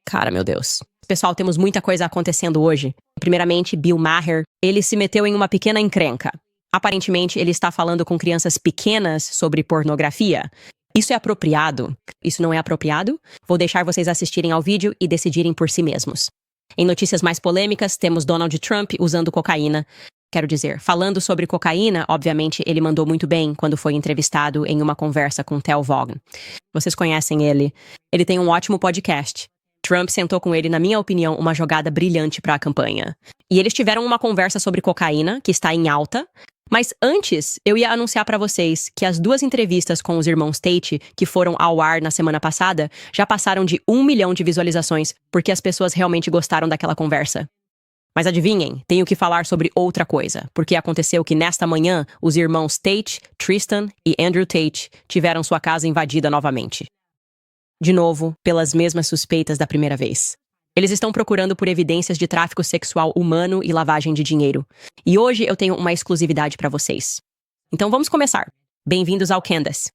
Cara, meu Deus. Pessoal, temos muita coisa acontecendo hoje. Primeiramente, Bill Maher, ele se meteu em uma pequena encrenca. Aparentemente, ele está falando com crianças pequenas sobre pornografia. Isso é apropriado? Isso não é apropriado? Vou deixar vocês assistirem ao vídeo e decidirem por si mesmos. Em notícias mais polêmicas, temos Donald Trump usando cocaína. Quero dizer, falando sobre cocaína, obviamente ele mandou muito bem quando foi entrevistado em uma conversa com Theo Vaughn. Vocês conhecem ele. Ele tem um ótimo podcast. Trump sentou com ele, na minha opinião, uma jogada brilhante para a campanha. E eles tiveram uma conversa sobre cocaína, que está em alta. Mas antes, eu ia anunciar para vocês que as duas entrevistas com os irmãos Tate, que foram ao ar na semana passada, já passaram de 1 milhão de visualizações, porque as pessoas realmente gostaram daquela conversa. Mas adivinhem, tenho que falar sobre outra coisa, porque aconteceu que nesta manhã, os irmãos Tate, Tristan e Andrew Tate tiveram sua casa invadida novamente. De novo, pelas mesmas suspeitas da primeira vez. Eles estão procurando por evidências de tráfico sexual humano e lavagem de dinheiro. E hoje eu tenho uma exclusividade para vocês. Então vamos começar. Bem-vindos ao Candace.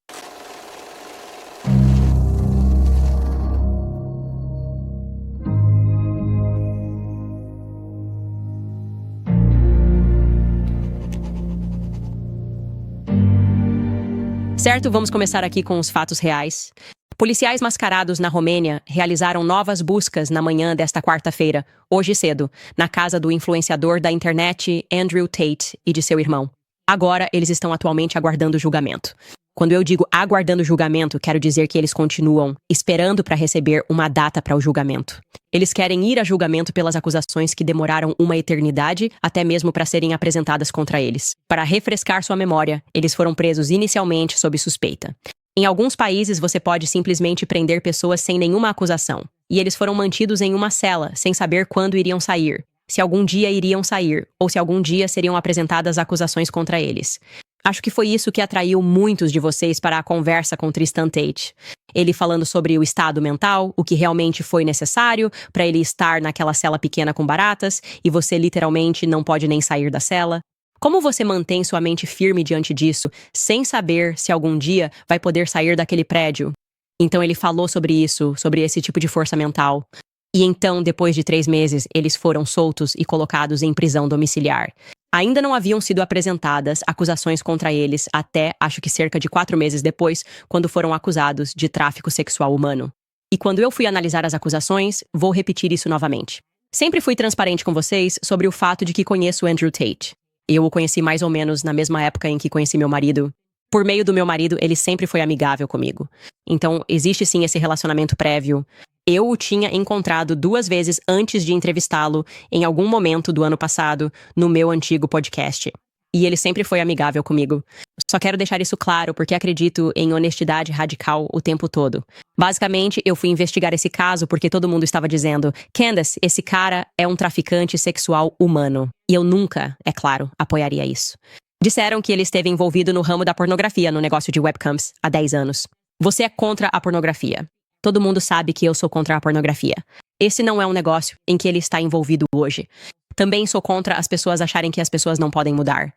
Certo, vamos começar aqui com os fatos reais. Policiais mascarados na Romênia realizaram novas buscas na manhã desta quarta-feira, hoje cedo, na casa do influenciador da internet Andrew Tate e de seu irmão. Agora, eles estão atualmente aguardando julgamento. Quando eu digo aguardando julgamento, quero dizer que eles continuam esperando para receber uma data para o julgamento. Eles querem ir a julgamento pelas acusações que demoraram uma eternidade, até mesmo para serem apresentadas contra eles. Para refrescar sua memória, eles foram presos inicialmente sob suspeita. Em alguns países, você pode simplesmente prender pessoas sem nenhuma acusação. E eles foram mantidos em uma cela, sem saber quando iriam sair, se algum dia iriam sair, ou se algum dia seriam apresentadas acusações contra eles. Acho que foi isso que atraiu muitos de vocês para a conversa com Tristan Tate. Ele falando sobre o estado mental, o que realmente foi necessário para ele estar naquela cela pequena com baratas, e você literalmente não pode nem sair da cela. Como você mantém sua mente firme diante disso, sem saber se algum dia vai poder sair daquele prédio? Então ele falou sobre isso, sobre esse tipo de força mental. E então, depois de 3 meses, eles foram soltos e colocados em prisão domiciliar. Ainda não haviam sido apresentadas acusações contra eles até, acho que cerca de 4 meses depois, quando foram acusados de tráfico sexual humano. E quando eu fui analisar as acusações, vou repetir isso novamente. Sempre fui transparente com vocês sobre o fato de que conheço Andrew Tate. Eu o conheci mais ou menos na mesma época em que conheci meu marido. Por meio do meu marido, ele sempre foi amigável comigo. Então, existe sim esse relacionamento prévio. Eu o tinha encontrado 2 vezes antes de entrevistá-lo, em algum momento do ano passado, no meu antigo podcast. E ele sempre foi amigável comigo. Só quero deixar isso claro porque acredito em honestidade radical o tempo todo. Basicamente, eu fui investigar esse caso porque todo mundo estava dizendo: Candace, esse cara é um traficante sexual humano. E eu nunca, é claro, apoiaria isso. Disseram que ele esteve envolvido no ramo da pornografia, no negócio de webcams, há 10 anos. Você é contra a pornografia. Todo mundo sabe que eu sou contra a pornografia. Esse não é um negócio em que ele está envolvido hoje. Também sou contra as pessoas acharem que as pessoas não podem mudar.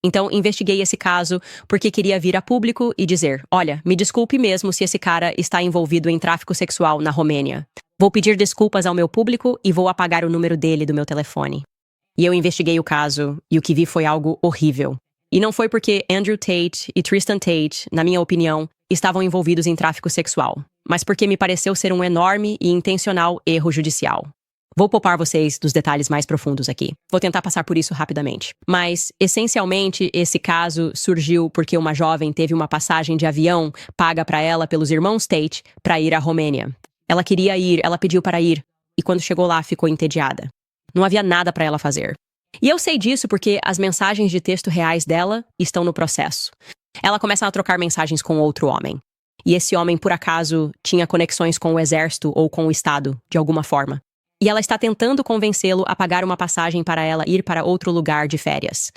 Então, investiguei esse caso porque queria vir a público e dizer: olha, me desculpe mesmo se esse cara está envolvido em tráfico sexual na Romênia. Vou pedir desculpas ao meu público e vou apagar o número dele do meu telefone. E eu investiguei o caso e o que vi foi algo horrível. E não foi porque Andrew Tate e Tristan Tate, na minha opinião, estavam envolvidos em tráfico sexual, mas porque me pareceu ser um enorme e intencional erro judicial. Vou poupar vocês dos detalhes mais profundos aqui. Vou tentar passar por isso rapidamente. Mas, essencialmente, esse caso surgiu porque uma jovem teve uma passagem de avião paga para ela pelos irmãos Tate para ir à Romênia. Ela queria ir, ela pediu para ir, e quando chegou lá ficou entediada. Não havia nada para ela fazer. E eu sei disso porque as mensagens de texto reais dela estão no processo. Ela começa a trocar mensagens com outro homem. E esse homem, por acaso, tinha conexões com o exército ou com o Estado, de alguma forma. E ela está tentando convencê-lo a pagar uma passagem para ela ir para outro lugar de férias.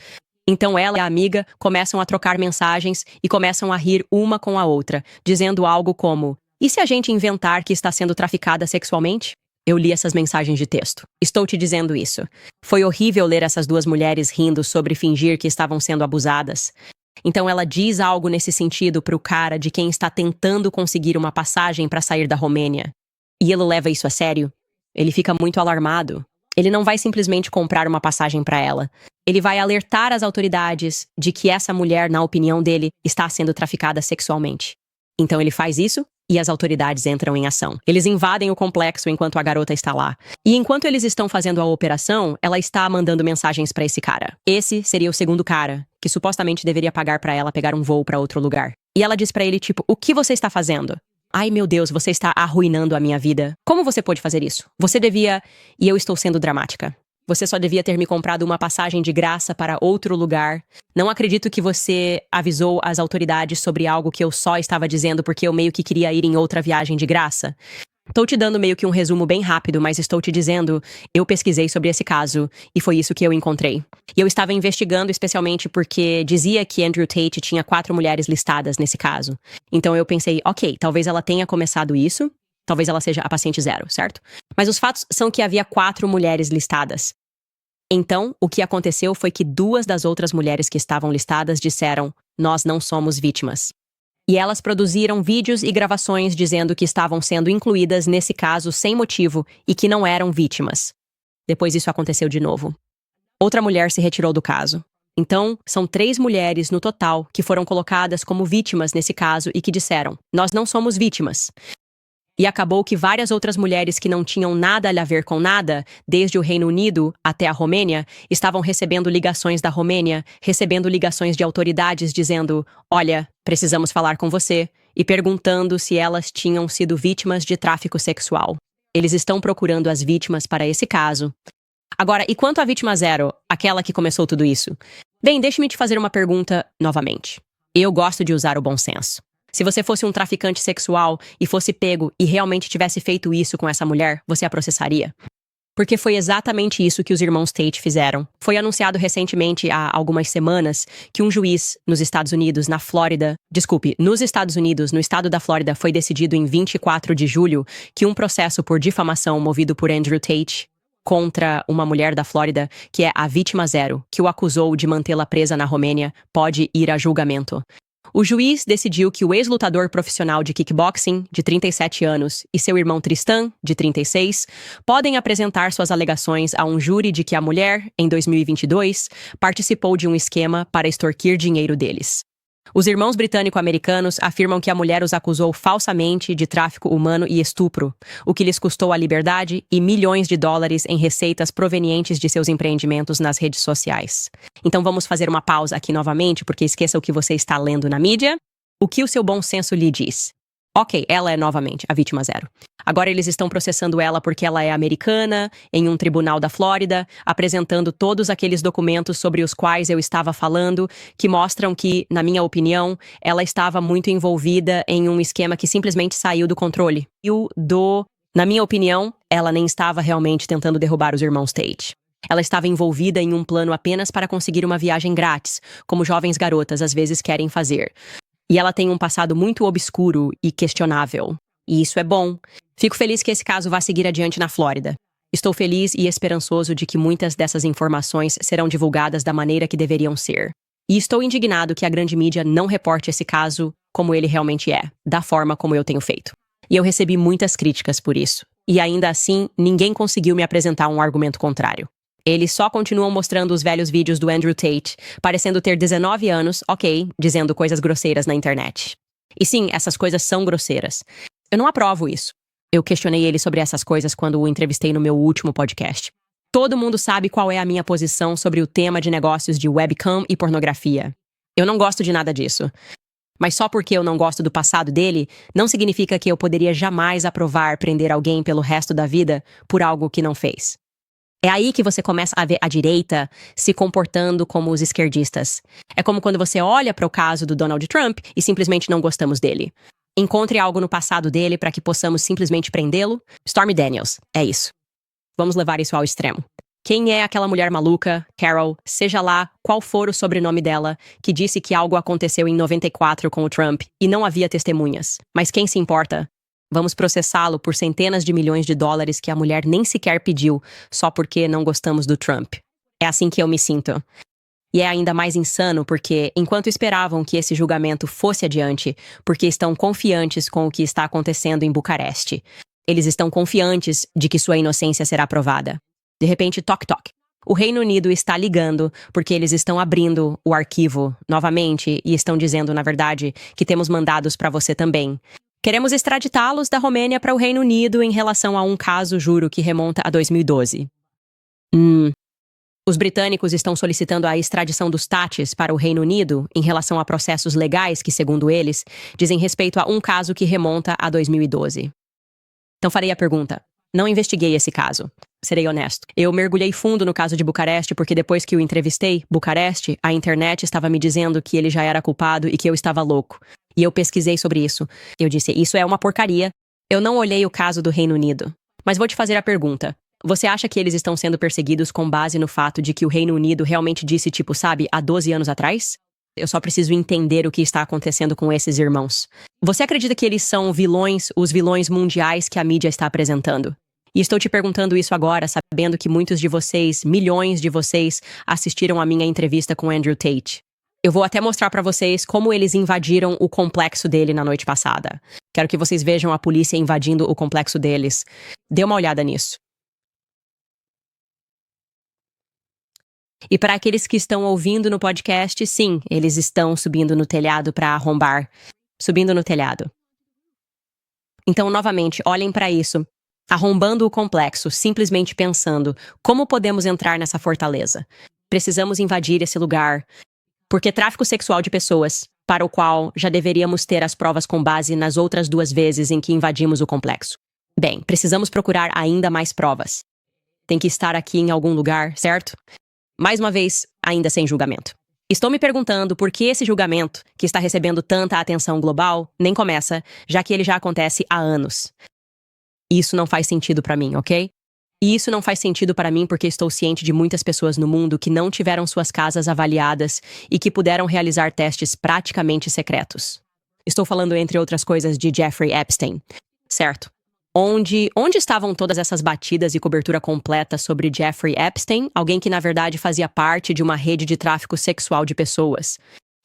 Então ela e a amiga começam a trocar mensagens e começam a rir uma com a outra, dizendo algo como: e se a gente inventar que está sendo traficada sexualmente? Eu li essas mensagens de texto. Estou te dizendo isso. Foi horrível ler essas 2 mulheres rindo sobre fingir que estavam sendo abusadas. Então ela diz algo nesse sentido para o cara de quem está tentando conseguir uma passagem para sair da Romênia. E ele leva isso a sério. Ele fica muito alarmado. Ele não vai simplesmente comprar uma passagem para ela. Ele vai alertar as autoridades de que essa mulher, na opinião dele, está sendo traficada sexualmente. Então ele faz isso e as autoridades entram em ação. Eles invadem o complexo enquanto a garota está lá. E enquanto eles estão fazendo a operação, ela está mandando mensagens para esse cara. Esse seria o segundo cara, que supostamente deveria pagar para ela pegar um voo para outro lugar. E ela diz para ele, tipo, o que você está fazendo? Ai, meu Deus, você está arruinando a minha vida. Como você pode fazer isso? Você devia... E eu estou sendo dramática. Você só devia ter me comprado uma passagem de graça para outro lugar. Não acredito que você avisou as autoridades sobre algo que eu só estava dizendo porque eu meio que queria ir em outra viagem de graça. Estou te dando meio que um resumo bem rápido, mas estou te dizendo, eu pesquisei sobre esse caso e foi isso que eu encontrei. E eu estava investigando especialmente porque dizia que Andrew Tate tinha 4 mulheres listadas nesse caso. Então eu pensei, ok, talvez ela tenha começado isso, talvez ela seja a paciente 0, certo? Mas os fatos são que havia 4 mulheres listadas. Então, o que aconteceu foi que 2 das outras mulheres que estavam listadas disseram, nós não somos vítimas. E elas produziram vídeos e gravações dizendo que estavam sendo incluídas nesse caso sem motivo e que não eram vítimas. Depois isso aconteceu de novo. Outra mulher se retirou do caso. Então, são 3 mulheres no total que foram colocadas como vítimas nesse caso e que disseram, nós não somos vítimas. E acabou que várias outras mulheres que não tinham nada a ver com nada, desde o Reino Unido até a Romênia, estavam recebendo ligações da Romênia, recebendo ligações de autoridades dizendo, olha, precisamos falar com você, e perguntando se elas tinham sido vítimas de tráfico sexual. Eles estão procurando as vítimas para esse caso. Agora, e quanto à vítima 0, aquela que começou tudo isso? Bem, deixe-me te fazer uma pergunta novamente. Eu gosto de usar o bom senso. Se você fosse um traficante sexual e fosse pego e realmente tivesse feito isso com essa mulher, você a processaria? Porque foi exatamente isso que os irmãos Tate fizeram. Foi anunciado recentemente, há algumas semanas, que um juiz nos Estados Unidos, no estado da Flórida, foi decidido em 24 de julho que um processo por difamação movido por Andrew Tate contra uma mulher da Flórida, que é a vítima 0, que o acusou de mantê-la presa na Romênia, pode ir a julgamento. O juiz decidiu que o ex-lutador profissional de kickboxing, de 37 anos, e seu irmão Tristan, de 36, podem apresentar suas alegações a um júri de que a mulher, em 2022, participou de um esquema para extorquir dinheiro deles. Os irmãos britânico-americanos afirmam que a mulher os acusou falsamente de tráfico humano e estupro, o que lhes custou a liberdade e milhões de dólares em receitas provenientes de seus empreendimentos nas redes sociais. Então vamos fazer uma pausa aqui novamente, porque esqueça o que você está lendo na mídia. O que o seu bom senso lhe diz? Ok, ela é novamente a vítima 0. Agora eles estão processando ela porque ela é americana, em um tribunal da Flórida, apresentando todos aqueles documentos sobre os quais eu estava falando, que mostram que, na minha opinião, ela estava muito envolvida em um esquema que simplesmente saiu do controle. Na minha opinião, ela nem estava realmente tentando derrubar os irmãos Tate. Ela estava envolvida em um plano apenas para conseguir uma viagem grátis, como jovens garotas às vezes querem fazer. E ela tem um passado muito obscuro e questionável. E isso é bom. Fico feliz que esse caso vá seguir adiante na Flórida. Estou feliz e esperançoso de que muitas dessas informações serão divulgadas da maneira que deveriam ser. E estou indignado que a grande mídia não reporte esse caso como ele realmente é, da forma como eu tenho feito. E eu recebi muitas críticas por isso. E ainda assim, ninguém conseguiu me apresentar um argumento contrário. Eles só continuam mostrando os velhos vídeos do Andrew Tate, parecendo ter 19 anos, ok, dizendo coisas grosseiras na internet. E sim, essas coisas são grosseiras. Eu não aprovo isso. Eu questionei ele sobre essas coisas quando o entrevistei no meu último podcast. Todo mundo sabe qual é a minha posição sobre o tema de negócios de webcam e pornografia. Eu não gosto de nada disso. Mas só porque eu não gosto do passado dele, não significa que eu poderia jamais aprovar prender alguém pelo resto da vida por algo que não fez. É aí que você começa a ver a direita se comportando como os esquerdistas. É como quando você olha para o caso do Donald Trump e simplesmente não gostamos dele. Encontre algo no passado dele para que possamos simplesmente prendê-lo. Stormy Daniels, é isso. Vamos levar isso ao extremo. Quem é aquela mulher maluca, Carol, seja lá qual for o sobrenome dela, que disse que algo aconteceu em 94 com o Trump e não havia testemunhas? Mas quem se importa? Vamos processá-lo por centenas de milhões de dólares que a mulher nem sequer pediu, só porque não gostamos do Trump. É assim que eu me sinto. E é ainda mais insano porque, enquanto esperavam que esse julgamento fosse adiante, porque estão confiantes com o que está acontecendo em Bucareste, Eles estão confiantes de que sua inocência será provada. De repente, toque, toque. O Reino Unido está ligando porque eles estão abrindo o arquivo novamente e estão dizendo, na verdade, que temos mandados para você também. Queremos extraditá-los da Romênia para o Reino Unido em relação a um caso, juro, que remonta a 2012. Os britânicos estão solicitando a extradição dos Tatis para o Reino Unido em relação a processos legais que, segundo eles, dizem respeito a um caso que remonta a 2012. Então farei a pergunta. Não investiguei esse caso. Serei honesto. Eu mergulhei fundo no caso de Bucareste porque depois que o entrevistei, Bucareste, a internet estava me dizendo que ele já era culpado e que eu estava louco. E eu pesquisei sobre isso. Eu disse, isso é uma porcaria. Eu não olhei o caso do Reino Unido. Mas vou te fazer a pergunta. Você acha que eles estão sendo perseguidos com base no fato de que o Reino Unido realmente disse, tipo, sabe, há 12 anos atrás? Eu só preciso entender o que está acontecendo com esses irmãos. Você acredita que eles são vilões, os vilões mundiais que a mídia está apresentando? E estou te perguntando isso agora, sabendo que muitos de vocês, milhões de vocês, assistiram a minha entrevista com Andrew Tate. Eu vou até mostrar para vocês como eles invadiram o complexo dele na noite passada. Quero que vocês vejam a polícia invadindo o complexo deles. Dê uma olhada nisso. E para aqueles que estão ouvindo no podcast, sim, eles estão subindo no telhado para arrombar. Subindo no telhado. Então, novamente, olhem para isso. Arrombando o complexo, simplesmente pensando, como podemos entrar nessa fortaleza? Precisamos invadir esse lugar. Porque tráfico sexual de pessoas, para o qual já deveríamos ter as provas com base nas outras 2 vezes em que invadimos o complexo. Bem, precisamos procurar ainda mais provas. Tem que estar aqui em algum lugar, certo? Mais uma vez, ainda sem julgamento. Estou me perguntando por que esse julgamento, que está recebendo tanta atenção global, nem começa, já que ele já acontece há anos. Isso não faz sentido para mim, ok? E isso não faz sentido para mim porque estou ciente de muitas pessoas no mundo que não tiveram suas casas avaliadas e que puderam realizar testes praticamente secretos. Estou falando, entre outras coisas, de Jeffrey Epstein, certo? Onde estavam todas essas batidas e cobertura completa sobre Jeffrey Epstein, alguém que na verdade fazia parte de uma rede de tráfico sexual de pessoas?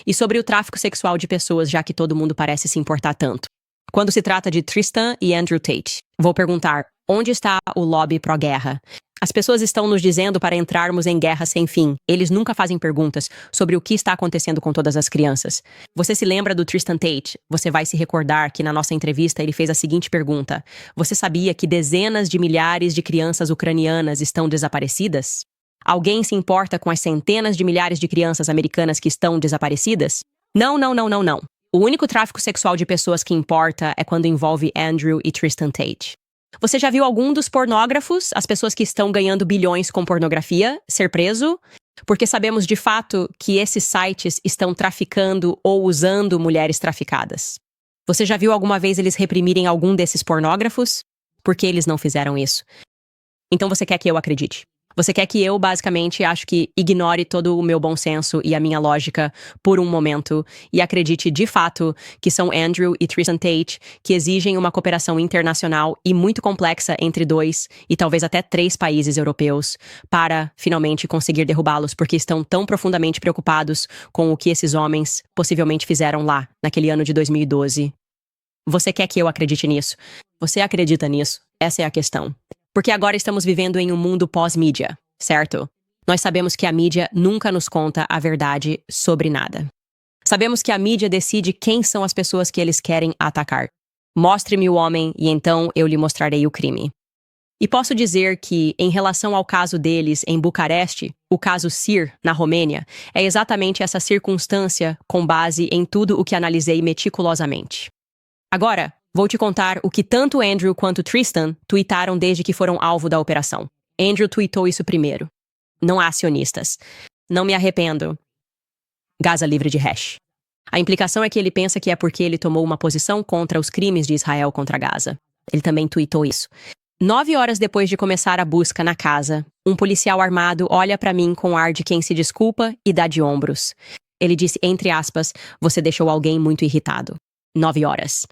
E sobre o tráfico sexual de pessoas, já que todo mundo parece se importar tanto. Quando se trata de Tristan e Andrew Tate, vou perguntar, onde está o lobby pró-guerra? As pessoas estão nos dizendo para entrarmos em guerra sem fim. Eles nunca fazem perguntas sobre o que está acontecendo com todas as crianças. Você se lembra do Tristan Tate? Você vai se recordar que na nossa entrevista ele fez a seguinte pergunta. Você sabia que dezenas de milhares de crianças ucranianas estão desaparecidas? Alguém se importa com as centenas de milhares de crianças americanas que estão desaparecidas? Não, não, não, não, não. O único tráfico sexual de pessoas que importa é quando envolve Andrew e Tristan Tate. Você já viu algum dos pornógrafos, as pessoas que estão ganhando bilhões com pornografia, ser preso? Porque sabemos de fato que esses sites estão traficando ou usando mulheres traficadas. Você já viu alguma vez eles reprimirem algum desses pornógrafos? Por que eles não fizeram isso? Então você quer que eu acredite? Você quer que eu, basicamente, acho que ignore todo o meu bom senso e a minha lógica por um momento e acredite de fato que são Andrew e Tristan Tate que exigem uma cooperação internacional e muito complexa entre 2 e talvez até 3 países europeus para, finalmente, conseguir derrubá-los porque estão tão profundamente preocupados com o que esses homens possivelmente fizeram lá, naquele ano de 2012. Você quer que eu acredite nisso? Você acredita nisso? Essa é a questão. Porque agora estamos vivendo em um mundo pós-mídia, certo? Nós sabemos que a mídia nunca nos conta a verdade sobre nada. Sabemos que a mídia decide quem são as pessoas que eles querem atacar. Mostre-me o homem e então eu lhe mostrarei o crime. E posso dizer que, em relação ao caso deles em Bucareste, o caso Sir, na Romênia, é exatamente essa circunstância com base em tudo o que analisei meticulosamente. Agora, vou te contar o que tanto Andrew quanto Tristan tuitaram desde que foram alvo da operação. Andrew tuitou isso primeiro. Não há acionistas. Não me arrependo. Gaza livre de hash. A implicação é que ele pensa que é porque ele tomou uma posição contra os crimes de Israel contra Gaza. Ele também tuitou isso. 9 horas depois de começar a busca na casa, um policial armado olha para mim com ar de quem se desculpa e dá de ombros. Ele disse, entre aspas, você deixou alguém muito irritado. 9 horas.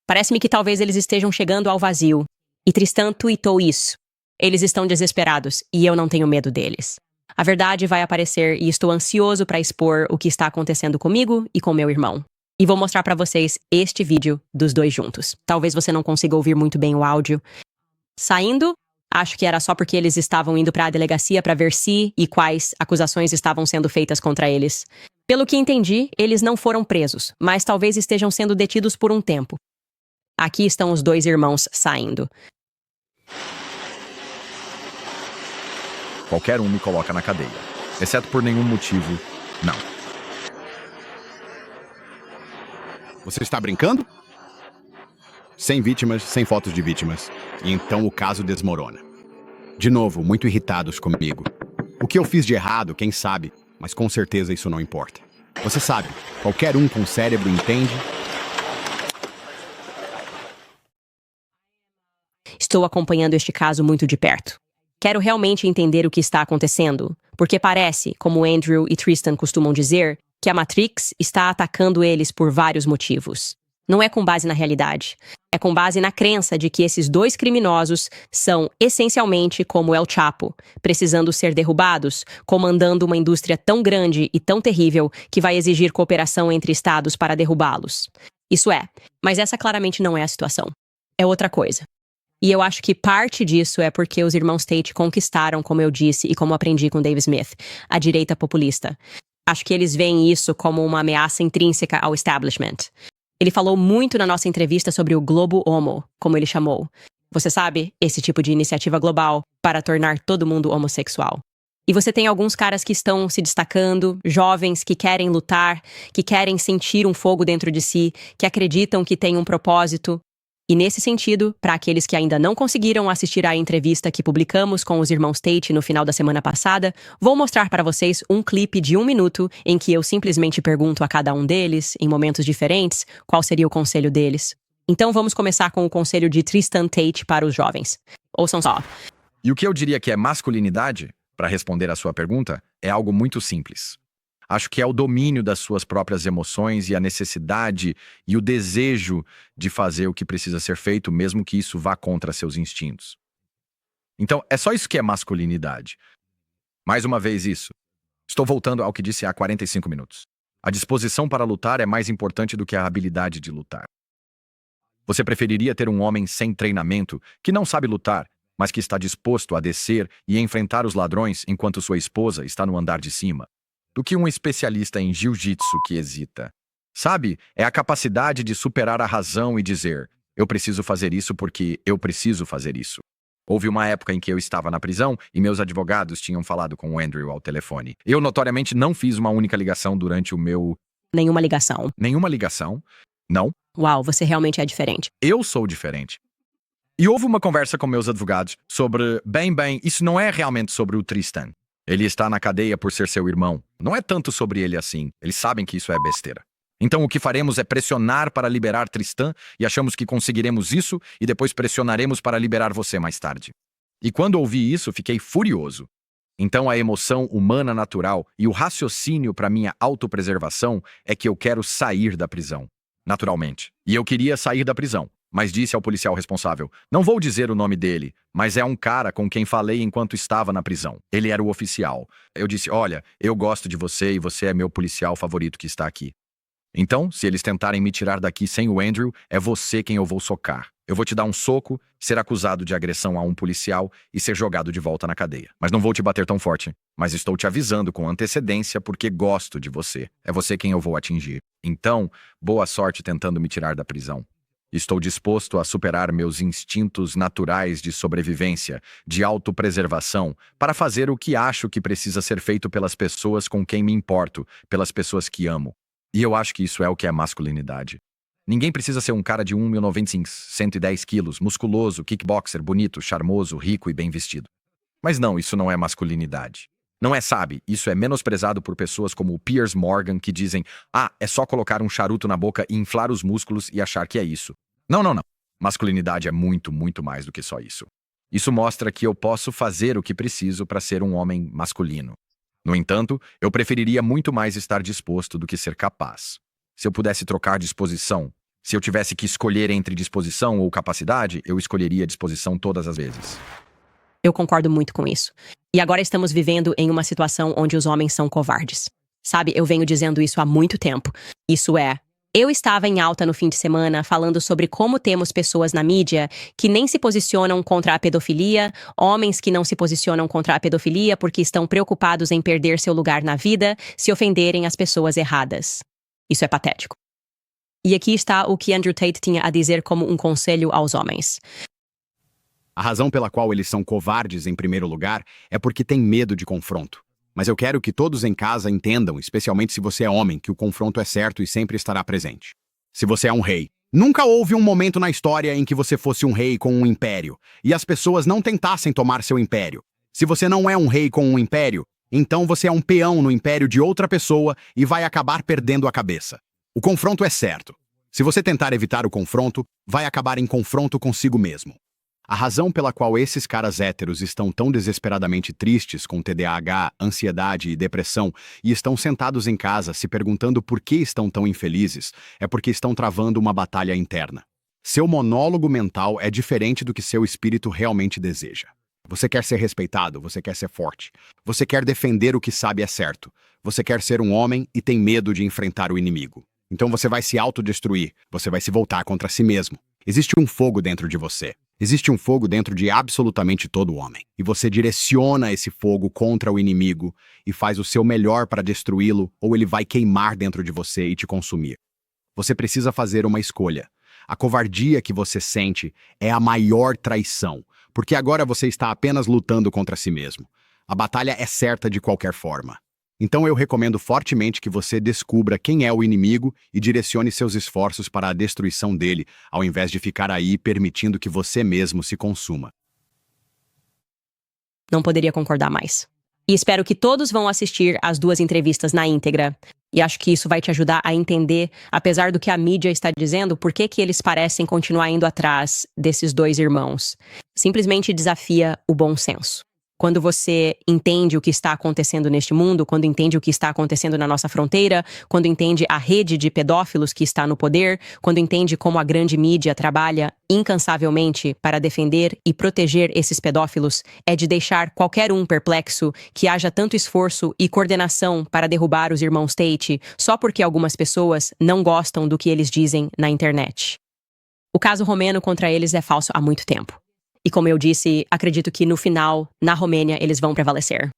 Parece-me que talvez eles estejam chegando ao vazio. E Tristan tuitou isso. Eles estão desesperados e eu não tenho medo deles. A verdade vai aparecer e estou ansioso para expor o que está acontecendo comigo e com meu irmão. E vou mostrar pra vocês este vídeo dos dois juntos. Talvez você não consiga ouvir muito bem o áudio. Saindo, acho que era só porque eles estavam indo pra delegacia pra ver se e quais acusações estavam sendo feitas contra eles. Pelo que entendi, eles não foram presos, mas talvez estejam sendo detidos por um tempo. Aqui estão os dois irmãos saindo. Qualquer um me coloca na cadeia. Exceto por nenhum motivo, não. Você está brincando? Sem vítimas, sem fotos de vítimas. E então o caso desmorona. De novo, muito irritados comigo. O que eu fiz de errado, quem sabe, mas com certeza isso não importa. Você sabe, qualquer um com cérebro entende. Estou acompanhando este caso muito de perto. Quero realmente entender o que está acontecendo, porque parece, como Andrew e Tristan costumam dizer, que a Matrix está atacando eles por vários motivos. Não é com base na realidade. É com base na crença de que esses dois criminosos são essencialmente como El Chapo, precisando ser derrubados, comandando uma indústria tão grande e tão terrível que vai exigir cooperação entre estados para derrubá-los. Isso é, mas essa claramente não é a situação. É outra coisa. E eu acho que parte disso é porque os irmãos Tate conquistaram, como eu disse e como aprendi com Dave Smith, a direita populista. Acho que eles veem isso como uma ameaça intrínseca ao establishment. Ele falou muito na nossa entrevista sobre o Globo Homo, como ele chamou. Você sabe, esse tipo de iniciativa global para tornar todo mundo homossexual. E você tem alguns caras que estão se destacando, jovens que querem lutar, que querem sentir um fogo dentro de si, que acreditam que tem um propósito. E nesse sentido, para aqueles que ainda não conseguiram assistir à entrevista que publicamos com os irmãos Tate no final da semana passada, vou mostrar para vocês um clipe de 1 minuto em que eu simplesmente pergunto a cada um deles, em momentos diferentes, qual seria o conselho deles. Então vamos começar com o conselho de Tristan Tate para os jovens. Ouçam só. E o que eu diria que é masculinidade, para responder à sua pergunta, é algo muito simples. Acho que é o domínio das suas próprias emoções e a necessidade e o desejo de fazer o que precisa ser feito, mesmo que isso vá contra seus instintos. Então, é só isso que é masculinidade. Mais uma vez isso. Estou voltando ao que disse há 45 minutos. A disposição para lutar é mais importante do que a habilidade de lutar. Você preferiria ter um homem sem treinamento, que não sabe lutar, mas que está disposto a descer e enfrentar os ladrões enquanto sua esposa está no andar de cima, do que um especialista em jiu-jitsu que hesita? Sabe, é a capacidade de superar a razão e dizer, eu preciso fazer isso porque eu preciso fazer isso. Houve uma época em que eu estava na prisão e meus advogados tinham falado com o Andrew ao telefone. Eu notoriamente não fiz uma única ligação durante o meu... Nenhuma ligação. Nenhuma ligação? Não. Uau, você realmente é diferente. Eu sou diferente. E houve uma conversa com meus advogados sobre, isso não é realmente sobre o Tristan. Ele está na cadeia por ser seu irmão. Não é tanto sobre ele assim. Eles sabem que isso é besteira. Então o que faremos é pressionar para liberar Tristan e achamos que conseguiremos isso e depois pressionaremos para liberar você mais tarde. E quando ouvi isso, fiquei furioso. Então a emoção humana natural e o raciocínio para minha autopreservação é que eu quero sair da prisão. Naturalmente. E eu queria sair da prisão. Mas disse ao policial responsável, não vou dizer o nome dele, mas é um cara com quem falei enquanto estava na prisão. Ele era o oficial. Eu disse, olha, eu gosto de você e você é meu policial favorito que está aqui. Então, se eles tentarem me tirar daqui sem o Andrew, é você quem eu vou socar. Eu vou te dar um soco, ser acusado de agressão a um policial e ser jogado de volta na cadeia. Mas não vou te bater tão forte. Mas estou te avisando com antecedência porque gosto de você. É você quem eu vou atingir. Então, boa sorte tentando me tirar da prisão. Estou disposto a superar meus instintos naturais de sobrevivência, de autopreservação, para fazer o que acho que precisa ser feito pelas pessoas com quem me importo, pelas pessoas que amo. E eu acho que isso é o que é masculinidade. Ninguém precisa ser um cara de 1,95 m, 110 quilos, musculoso, kickboxer, bonito, charmoso, rico e bem vestido. Mas não, isso não é masculinidade. Não é, sabe, isso é menosprezado por pessoas como o Piers Morgan que dizem é só colocar um charuto na boca e inflar os músculos e achar que é isso. Não. Masculinidade é muito, muito mais do que só isso. Isso mostra que eu posso fazer o que preciso para ser um homem masculino. No entanto, eu preferiria muito mais estar disposto do que ser capaz. Se eu pudesse trocar disposição, se eu tivesse que escolher entre disposição ou capacidade, eu escolheria disposição todas as vezes. Eu concordo muito com isso. E agora estamos vivendo em uma situação onde os homens são covardes. Sabe, eu venho dizendo isso há muito tempo. Isso é, Eu estava em alta no fim de semana falando sobre como temos pessoas na mídia que nem se posicionam contra a pedofilia, homens que não se posicionam contra a pedofilia porque estão preocupados em perder seu lugar na vida se ofenderem as pessoas erradas. Isso é patético. E aqui está o que Andrew Tate tinha a dizer como um conselho aos homens. A razão pela qual eles são covardes em primeiro lugar é porque têm medo de confronto. Mas eu quero que todos em casa entendam, especialmente se você é homem, que o confronto é certo e sempre estará presente. Se você é um rei, nunca houve um momento na história em que você fosse um rei com um império e as pessoas não tentassem tomar seu império. Se você não é um rei com um império, então você é um peão no império de outra pessoa e vai acabar perdendo a cabeça. O confronto é certo. Se você tentar evitar o confronto, vai acabar em confronto consigo mesmo. A razão pela qual esses caras héteros estão tão desesperadamente tristes com TDAH, ansiedade e depressão e estão sentados em casa se perguntando por que estão tão infelizes é porque estão travando uma batalha interna. Seu monólogo mental é diferente do que seu espírito realmente deseja. Você quer ser respeitado, você quer ser forte. Você quer defender o que sabe é certo. Você quer ser um homem e tem medo de enfrentar o inimigo. Então você vai se autodestruir, você vai se voltar contra si mesmo. Existe um fogo dentro de você. Existe um fogo dentro de absolutamente todo homem. E você direciona esse fogo contra o inimigo e faz o seu melhor para destruí-lo, ou ele vai queimar dentro de você e te consumir. Você precisa fazer uma escolha. A covardia que você sente é a maior traição, porque agora você está apenas lutando contra si mesmo. A batalha é certa de qualquer forma. Então eu recomendo fortemente que você descubra quem é o inimigo e direcione seus esforços para a destruição dele, ao invés de ficar aí permitindo que você mesmo se consuma. Não poderia concordar mais. E espero que todos vão assistir às 2 entrevistas na íntegra. E acho que isso vai te ajudar a entender, apesar do que a mídia está dizendo, por que eles parecem continuar indo atrás desses 2 irmãos. Simplesmente desafia o bom senso. Quando você entende o que está acontecendo neste mundo, quando entende o que está acontecendo na nossa fronteira, quando entende a rede de pedófilos que está no poder, quando entende como a grande mídia trabalha incansavelmente para defender e proteger esses pedófilos, é de deixar qualquer um perplexo que haja tanto esforço e coordenação para derrubar os irmãos Tate só porque algumas pessoas não gostam do que eles dizem na internet. O caso romeno contra eles é falso há muito tempo. E como eu disse, acredito que no final, na Romênia, eles vão prevalecer.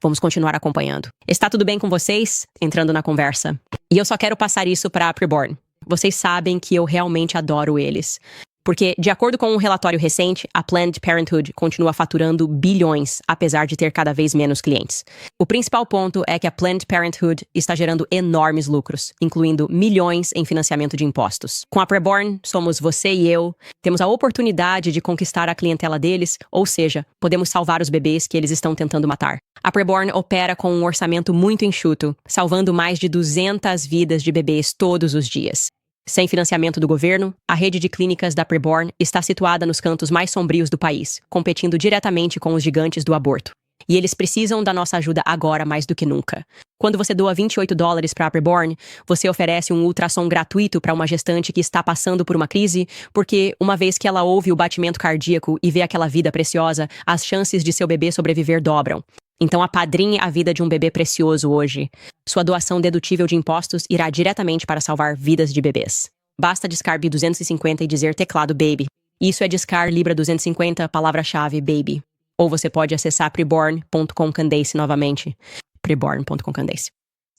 Vamos continuar acompanhando. Está tudo bem com vocês? Entrando na conversa. E eu só quero passar isso para a Preborn. Vocês sabem que eu realmente adoro eles. Porque, de acordo com um relatório recente, a Planned Parenthood continua faturando bilhões, apesar de ter cada vez menos clientes. O principal ponto é que a Planned Parenthood está gerando enormes lucros, incluindo milhões em financiamento de impostos. Com a Preborn, somos você e eu, temos a oportunidade de conquistar a clientela deles, ou seja, podemos salvar os bebês que eles estão tentando matar. A Preborn opera com um orçamento muito enxuto, salvando mais de 200 vidas de bebês todos os dias. Sem financiamento do governo, a rede de clínicas da Preborn está situada nos cantos mais sombrios do país, competindo diretamente com os gigantes do aborto. E eles precisam da nossa ajuda agora mais do que nunca. Quando você doa $28 para a Preborn, você oferece um ultrassom gratuito para uma gestante que está passando por uma crise, porque uma vez que ela ouve o batimento cardíaco e vê aquela vida preciosa, as chances de seu bebê sobreviver dobram. Então apadrinhe a vida de um bebê precioso hoje. Sua doação dedutível de impostos irá diretamente para salvar vidas de bebês. Basta discar BI 250 e dizer teclado BABY. Isso é discar Libra 250, palavra-chave BABY. Ou você pode acessar preborn.com/Candace novamente. preborn.com/Candace.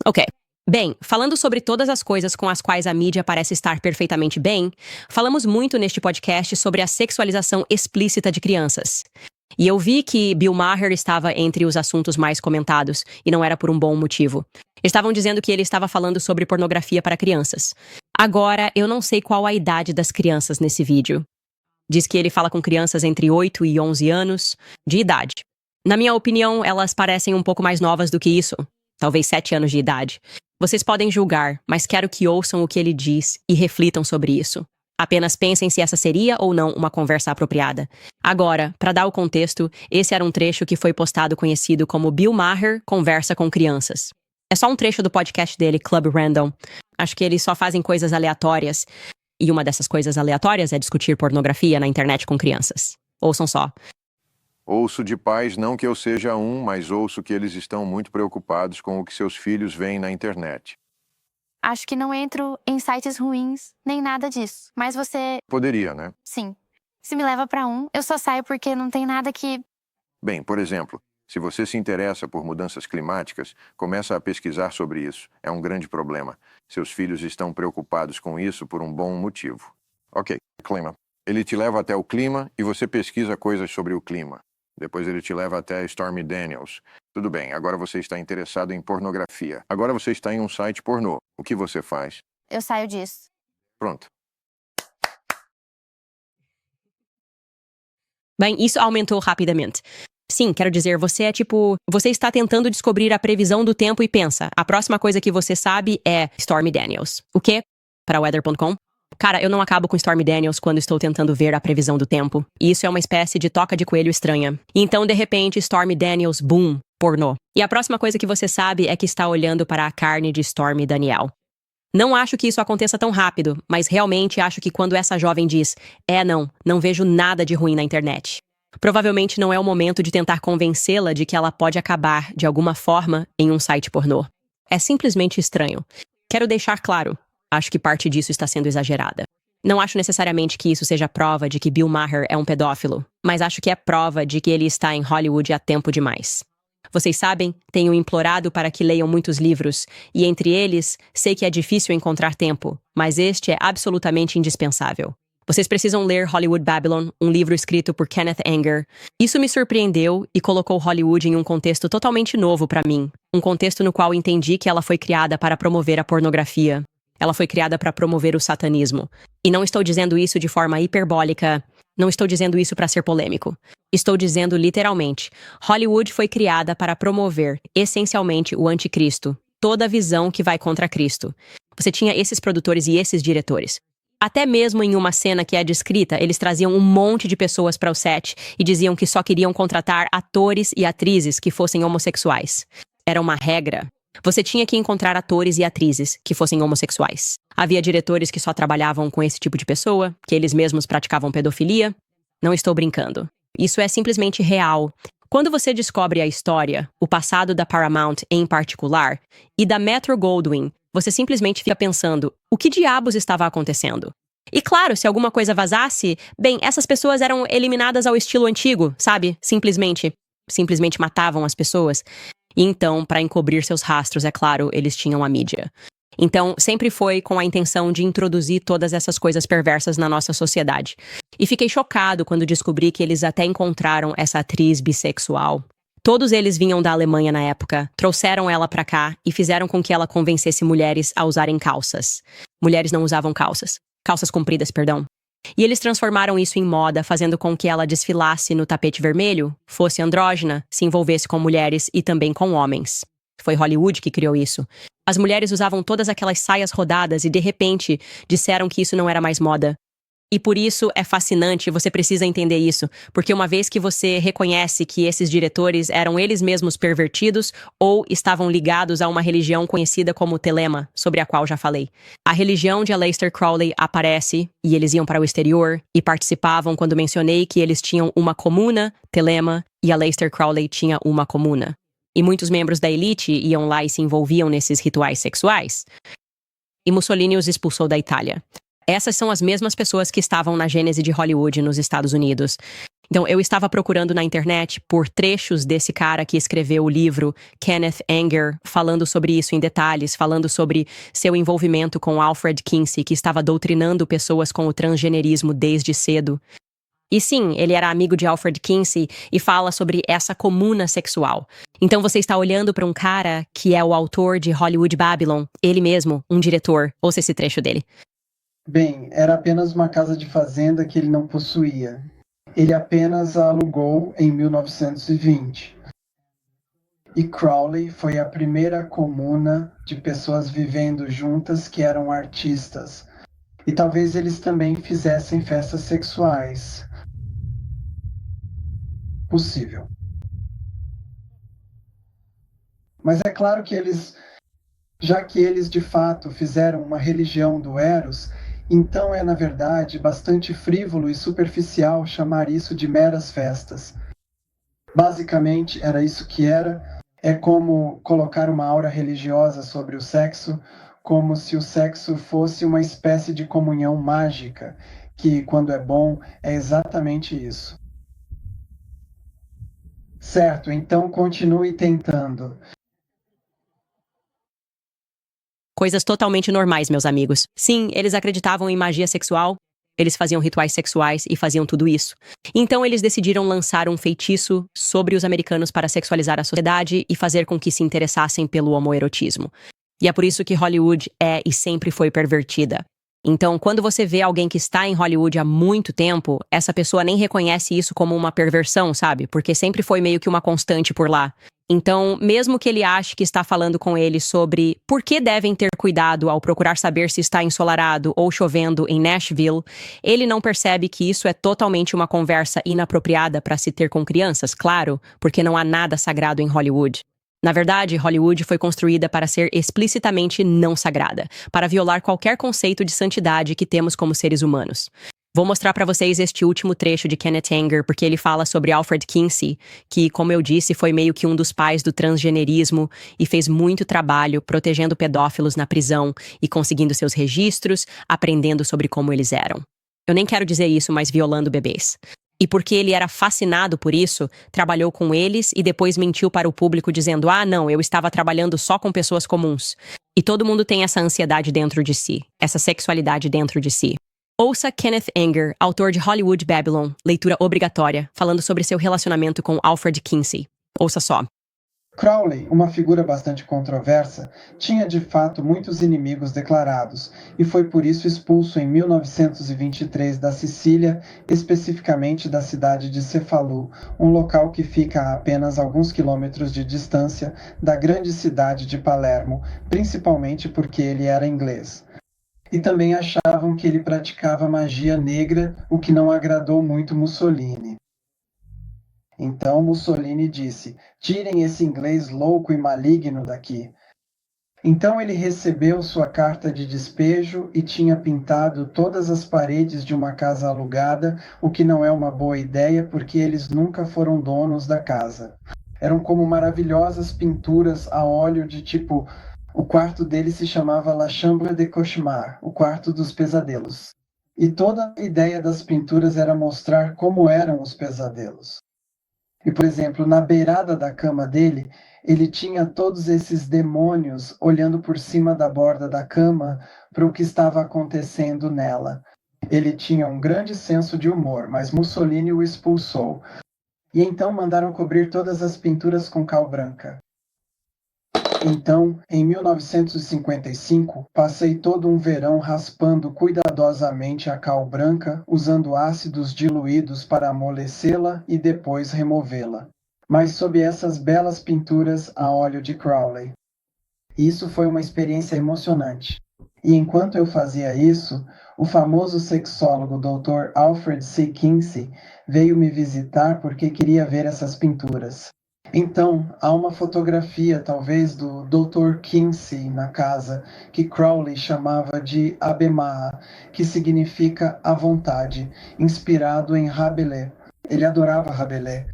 Ok. Bem, falando sobre todas as coisas com as quais a mídia parece estar perfeitamente bem, falamos muito neste podcast sobre a sexualização explícita de crianças. E eu vi que Bill Maher estava entre os assuntos mais comentados, e não era por um bom motivo. Estavam dizendo que ele estava falando sobre pornografia para crianças. Agora, eu não sei qual a idade das crianças nesse vídeo. Diz que ele fala com crianças entre 8 e 11 anos de idade. Na minha opinião, elas parecem um pouco mais novas do que isso. Talvez 7 anos de idade. Vocês podem julgar, mas quero que ouçam o que ele diz e reflitam sobre isso. Apenas pensem se essa seria ou não uma conversa apropriada. Agora, para dar o contexto, esse era um trecho que foi postado conhecido como Bill Maher Conversa com Crianças. É só um trecho do podcast dele, Club Random. Acho que eles só fazem coisas aleatórias. E uma dessas coisas aleatórias é discutir pornografia na internet com crianças. Ouçam só. Ouço de pais não que eu seja um, mas ouço que eles estão muito preocupados com o que seus filhos veem na internet. Acho que não entro em sites ruins, nem nada disso. Mas você... Poderia, né? Sim. Se me leva pra um, eu só saio porque não tem nada que... Bem, por exemplo, se você se interessa por mudanças climáticas, começa a pesquisar sobre isso. É um grande problema. Seus filhos estão preocupados com isso por um bom motivo. Ok, clima. Ele te leva até o clima e você pesquisa coisas sobre o clima. Depois ele te leva até Stormy Daniels. Tudo bem, agora você está interessado em pornografia. Agora você está em um site pornô. O que você faz? Eu saio disso. Pronto. Bem, isso aumentou rapidamente. Sim, quero dizer, você é tipo... Você está tentando descobrir a previsão do tempo e pensa, a próxima coisa que você sabe é Stormy Daniels. O quê? Para weather.com? Cara, eu não acabo com Stormy Daniels quando estou tentando ver a previsão do tempo. E isso é uma espécie de toca de coelho estranha. Então, de repente, Stormy Daniels, boom, pornô. E a próxima coisa que você sabe é que está olhando para a carne de Stormy Daniel. Não acho que isso aconteça tão rápido, mas realmente acho que quando essa jovem diz não vejo nada de ruim na internet. Provavelmente não é o momento de tentar convencê-la de que ela pode acabar, de alguma forma, em um site pornô. É simplesmente estranho. Quero deixar claro, acho que parte disso está sendo exagerada. Não acho necessariamente que isso seja prova de que Bill Maher é um pedófilo, mas acho que é prova de que ele está em Hollywood há tempo demais. Vocês sabem, tenho implorado para que leiam muitos livros, e entre eles, sei que é difícil encontrar tempo, mas este é absolutamente indispensável. Vocês precisam ler Hollywood Babylon, um livro escrito por Kenneth Anger. Isso me surpreendeu e colocou Hollywood em um contexto totalmente novo para mim. Um contexto no qual entendi que ela foi criada para promover a pornografia. Ela foi criada para promover o satanismo. E não estou dizendo isso de forma hiperbólica. Não estou dizendo isso para ser polêmico. Estou dizendo literalmente. Hollywood foi criada para promover, essencialmente, o anticristo. Toda a visão que vai contra Cristo. Você tinha esses produtores e esses diretores. Até mesmo em uma cena que é descrita, eles traziam um monte de pessoas para o set e diziam que só queriam contratar atores e atrizes que fossem homossexuais. Era uma regra. Você tinha que encontrar atores e atrizes que fossem homossexuais. Havia diretores que só trabalhavam com esse tipo de pessoa, que eles mesmos praticavam pedofilia. Não estou brincando. Isso é simplesmente real. Quando você descobre a história, o passado da Paramount em particular, e da Metro-Goldwyn, você simplesmente fica pensando, o que diabos estava acontecendo? E claro, se alguma coisa vazasse, bem, essas pessoas eram eliminadas ao estilo antigo, sabe? Simplesmente matavam as pessoas. E então, para encobrir seus rastros, é claro, eles tinham a mídia. Então, sempre foi com a intenção de introduzir todas essas coisas perversas na nossa sociedade. E fiquei chocado quando descobri que eles até encontraram essa atriz bissexual. Todos eles vinham da Alemanha na época, trouxeram ela pra cá e fizeram com que ela convencesse mulheres a usarem calças. Mulheres não usavam calças. Calças compridas, perdão. E eles transformaram isso em moda, fazendo com que ela desfilasse no tapete vermelho, fosse andrógina, se envolvesse com mulheres e também com homens. Foi Hollywood que criou isso. As mulheres usavam todas aquelas saias rodadas e, de repente, disseram que isso não era mais moda. E por isso é fascinante, você precisa entender isso, porque uma vez que você reconhece que esses diretores eram eles mesmos pervertidos ou estavam ligados a uma religião conhecida como Telema, sobre a qual já falei. A religião de Aleister Crowley aparece, e eles iam para o exterior, e participavam quando mencionei que eles tinham uma comuna, Telema, e Aleister Crowley tinha uma comuna. E muitos membros da elite iam lá e se envolviam nesses rituais sexuais. E Mussolini os expulsou da Itália. Essas são as mesmas pessoas que estavam na gênese de Hollywood nos Estados Unidos. Então, eu estava procurando na internet por trechos desse cara que escreveu o livro, Kenneth Anger, falando sobre isso em detalhes, falando sobre seu envolvimento com Alfred Kinsey, que estava doutrinando pessoas com o transgenerismo desde cedo. E sim, ele era amigo de Alfred Kinsey e fala sobre essa comuna sexual. Então você está olhando para um cara que é o autor de Hollywood Babylon, ele mesmo, um diretor. Ouça esse trecho dele. Bem, era apenas uma casa de fazenda que ele não possuía. Ele apenas a alugou em 1920. E Crowley foi a primeira comuna de pessoas vivendo juntas que eram artistas. E talvez eles também fizessem festas sexuais. Possível. Mas é claro que já que eles de fato fizeram uma religião do Eros, então é, na verdade, bastante frívolo e superficial chamar isso de meras festas. Basicamente, era isso que era. É como colocar uma aura religiosa sobre o sexo, como se o sexo fosse uma espécie de comunhão mágica, que, quando é bom, é exatamente isso. Certo, então continue tentando. Coisas totalmente normais, meus amigos. Sim, eles acreditavam em magia sexual, eles faziam rituais sexuais e faziam tudo isso. Então eles decidiram lançar um feitiço sobre os americanos para sexualizar a sociedade e fazer com que se interessassem pelo homoerotismo. E é por isso que Hollywood é e sempre foi pervertida. Então, quando você vê alguém que está em Hollywood há muito tempo, essa pessoa nem reconhece isso como uma perversão, sabe? Porque sempre foi meio que uma constante por lá. Então, mesmo que ele ache que está falando com ele sobre por que devem ter cuidado ao procurar saber se está ensolarado ou chovendo em Nashville, ele não percebe que isso é totalmente uma conversa inapropriada para se ter com crianças, claro, porque não há nada sagrado em Hollywood. Na verdade, Hollywood foi construída para ser explicitamente não sagrada, para violar qualquer conceito de santidade que temos como seres humanos. Vou mostrar para vocês este último trecho de Kenneth Anger, porque ele fala sobre Alfred Kinsey, que, como eu disse, foi meio que um dos pais do transgenerismo e fez muito trabalho protegendo pedófilos na prisão e conseguindo seus registros, aprendendo sobre como eles eram. Eu nem quero dizer isso, mas violando bebês. E porque ele era fascinado por isso, trabalhou com eles e depois mentiu para o público dizendo: "Ah, não, eu estava trabalhando só com pessoas comuns." E todo mundo tem essa ansiedade dentro de si, essa sexualidade dentro de si. Ouça Kenneth Anger, autor de Hollywood Babylon, leitura obrigatória, falando sobre seu relacionamento com Alfred Kinsey. Ouça só. Crowley, uma figura bastante controversa, tinha de fato muitos inimigos declarados e foi por isso expulso em 1923 da Sicília, especificamente da cidade de Cefalù, um local que fica a apenas alguns quilômetros de distância da grande cidade de Palermo, principalmente porque ele era inglês. E também achavam que ele praticava magia negra, o que não agradou muito Mussolini. Então Mussolini disse: "Tirem esse inglês louco e maligno daqui." Então ele recebeu sua carta de despejo e tinha pintado todas as paredes de uma casa alugada, o que não é uma boa ideia porque eles nunca foram donos da casa. Eram como maravilhosas pinturas a óleo de tipo... O quarto dele se chamava La Chambre des Cauchemars, o quarto dos pesadelos. E toda a ideia das pinturas era mostrar como eram os pesadelos. E, por exemplo, na beirada da cama dele, ele tinha todos esses demônios olhando por cima da borda da cama para o que estava acontecendo nela. Ele tinha um grande senso de humor, mas Mussolini o expulsou. E então mandaram cobrir todas as pinturas com cal branca. Então, em 1955, passei todo um verão raspando cuidadosamente a cal branca, usando ácidos diluídos para amolecê-la e depois removê-la. Mas sob essas belas pinturas a óleo de Crowley. Isso foi uma experiência emocionante. E enquanto eu fazia isso, o famoso sexólogo Dr. Alfred C. Kinsey veio me visitar porque queria ver essas pinturas. Então, há uma fotografia, talvez, do Dr. Kinsey na casa, que Crowley chamava de Abemá, que significa a vontade, inspirado em Rabelais. Ele adorava Rabelais.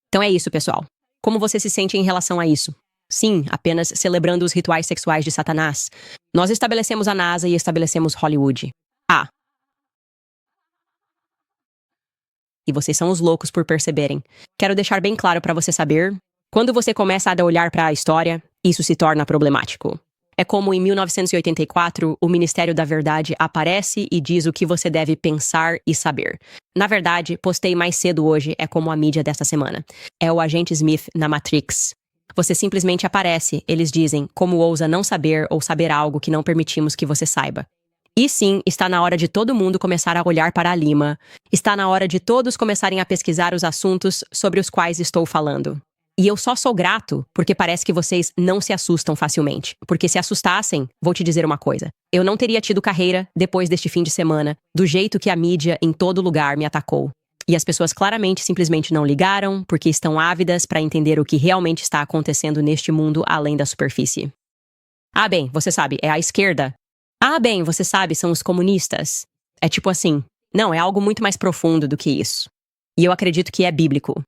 Então é isso, pessoal. Como você se sente em relação a isso? Sim, apenas celebrando os rituais sexuais de Satanás. Nós estabelecemos a NASA e estabelecemos Hollywood. Ah. E vocês são os loucos por perceberem. Quero deixar bem claro para você saber, quando você começa a olhar para a história, isso se torna problemático. É como em 1984, o Ministério da Verdade aparece e diz o que você deve pensar e saber. Na verdade, postei mais cedo hoje, é como a mídia desta semana. É o agente Smith na Matrix. Você simplesmente aparece, eles dizem, como ousa não saber ou saber algo que não permitimos que você saiba. E sim, está na hora de todo mundo começar a olhar para a Lima. Está na hora de todos começarem a pesquisar os assuntos sobre os quais estou falando. E eu só sou grato porque parece que vocês não se assustam facilmente. Porque se assustassem, vou te dizer uma coisa. Eu não teria tido carreira depois deste fim de semana, do jeito que a mídia em todo lugar me atacou. E as pessoas claramente simplesmente não ligaram, porque estão ávidas para entender o que realmente está acontecendo neste mundo além da superfície. Ah, bem, você sabe, é a esquerda. Ah, bem, você sabe, são os comunistas. É tipo assim. Não, é algo muito mais profundo do que isso. E eu acredito que é bíblico.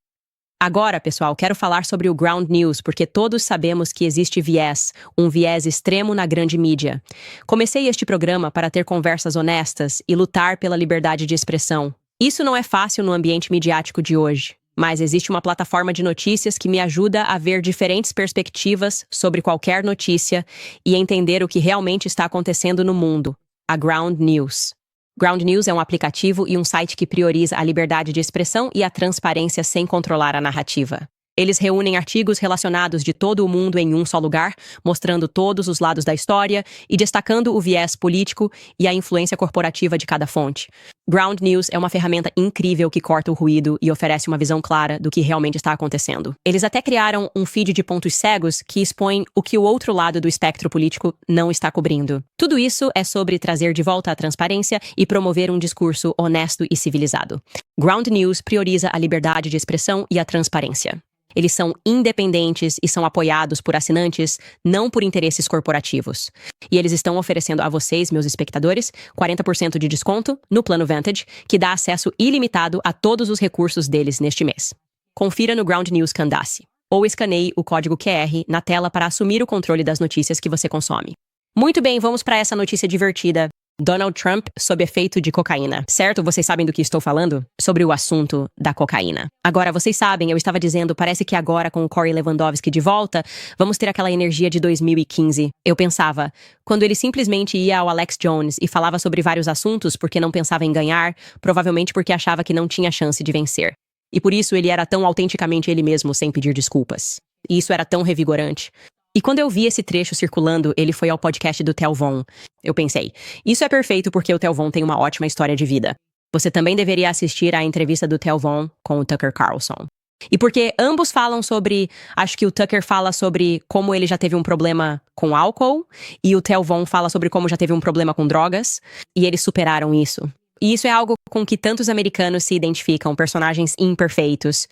Agora, pessoal, quero falar sobre o Ground News, porque todos sabemos que existe viés, um viés extremo na grande mídia. Comecei este programa para ter conversas honestas e lutar pela liberdade de expressão. Isso não é fácil no ambiente midiático de hoje, mas existe uma plataforma de notícias que me ajuda a ver diferentes perspectivas sobre qualquer notícia e entender o que realmente está acontecendo no mundo, a Ground News. Ground News é um aplicativo e um site que prioriza a liberdade de expressão e a transparência sem controlar a narrativa. Eles reúnem artigos relacionados de todo o mundo em um só lugar, mostrando todos os lados da história e destacando o viés político e a influência corporativa de cada fonte. Ground News é uma ferramenta incrível que corta o ruído e oferece uma visão clara do que realmente está acontecendo. Eles até criaram um feed de pontos cegos que expõe o que o outro lado do espectro político não está cobrindo. Tudo isso é sobre trazer de volta a transparência e promover um discurso honesto e civilizado. Ground News prioriza a liberdade de expressão e a transparência. Eles são independentes e são apoiados por assinantes, não por interesses corporativos. E eles estão oferecendo a vocês, meus espectadores, 40% de desconto no plano Vantage, que dá acesso ilimitado a todos os recursos deles neste mês. Confira no Ground News Candace, ou escaneie o código QR na tela para assumir o controle das notícias que você consome. Muito bem, vamos para essa notícia divertida. Donald Trump sob efeito de cocaína. Certo? Vocês sabem do que estou falando? Sobre o assunto da cocaína. Agora, vocês sabem, eu estava dizendo, parece que agora com o Corey Lewandowski de volta, vamos ter aquela energia de 2015. Eu pensava, quando ele simplesmente ia ao Alex Jones e falava sobre vários assuntos porque não pensava em ganhar, provavelmente porque achava que não tinha chance de vencer. E por isso ele era tão autenticamente ele mesmo sem pedir desculpas. E isso era tão revigorante. E quando eu vi esse trecho circulando, ele foi ao podcast do Theo Von. Eu pensei, isso é perfeito porque o Theo Von tem uma ótima história de vida. Você também deveria assistir à entrevista do Theo Von com o Tucker Carlson. E porque ambos falam sobre, acho que o Tucker fala sobre como ele já teve um problema com álcool, e o Theo Von fala sobre como já teve um problema com drogas, e eles superaram isso. E isso é algo com que tantos americanos se identificam, personagens imperfeitos.